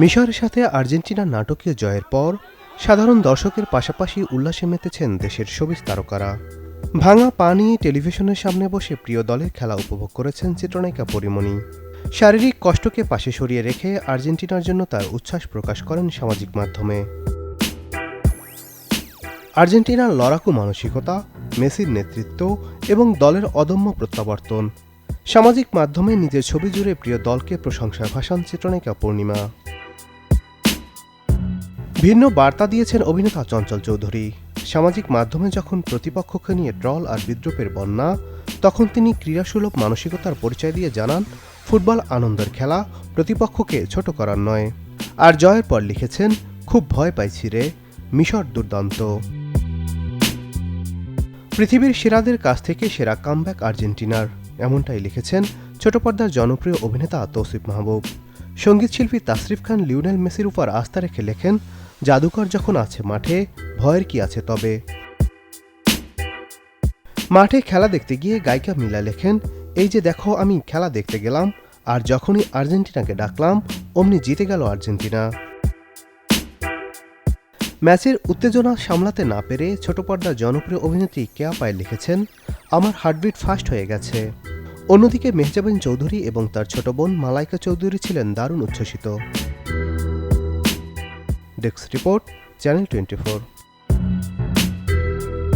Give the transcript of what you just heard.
মিশরের সাথে আর্জেন্টিনার নাটকীয় জয়ের পর সাধারণ দর্শকের পাশাপাশি উল্লাসে মেতেছেন দেশের শোবিজ তারকারা। ভাঙা পা নিয়ে টেলিভিশনের সামনে বসে প্রিয় দলের খেলা উপভোগ করেছেন চিত্রনায়িকা পরীমণি। শারীরিক কষ্টকে পাশে সরিয়ে রেখে আর্জেন্টিনার জন্য তার উচ্ছ্বাস প্রকাশ করেন সামাজিক মাধ্যমে। আর্জেন্টিনার লড়াকু মানসিকতা, মেসির নেতৃত্ব এবং দলের অদম্য প্রত্যাবর্তন, সামাজিক মাধ্যমে নিজের ছবি জুড়ে প্রিয় দলকে প্রশংসায় ভাসান চিত্রনায়িকা পূর্ণিমা। ভিন্ন বার্তা দিয়েছেন অভিনেতা চঞ্চল চৌধুরী। সামাজিক মাধ্যমে যখন প্রতিপক্ষকে নিয়ে ট্রল আর বিদ্রূপের বন্যা, তখন তিনি ক্রীড়াসুলভ মানসিকতার পরিচয় দিয়ে জানান, ফুটবল আনন্দের খেলা, প্রতিপক্ষকে ছোট করার নয়। আর জয়ের পর লিখেছেন, খুব ভয় পাইছি রে, মিশর দুর্দান্ত। পৃথিবীর সেরাদের কাছ থেকে সেরা কামব্যাক আর্জেন্টিনার, এমনটাই লিখেছেন ছোট পর্দার জনপ্রিয় অভিনেতা তৌসিফ মাহবুব। সঙ্গীতশিল্পী তাসরিফ খান লিওনেল মেসির উপর আস্থা রেখে লেখেন, জাদুকর যখন আছে মাঠে, ভয়ের কি আছে তবে। মাঠে খেলা দেখতে গিয়ে গায়িকা মিলা লেখেন, এই যে দেখো আমি খেলা দেখতে গেলাম, আর যখনই আর্জেন্টিনাকে ডাকলাম অমনি জিতে গেল আর্জেন্টিনা। ম্যাচের উত্তেজনা সামলাতে না পেরে ছোট পর্দার জনপ্রিয় অভিনেত্রী কেয়া পায়েল লিখেছেন, আমার হার্টবিট ফাস্ট হয়ে গেছে। অন্যদিকে মেহজাবিন চৌধুরী এবং তার ছোট বোন মালাইকা চৌধুরী ছিলেন দারুণ উচ্ছ্বসিত। Desk report, channel 24।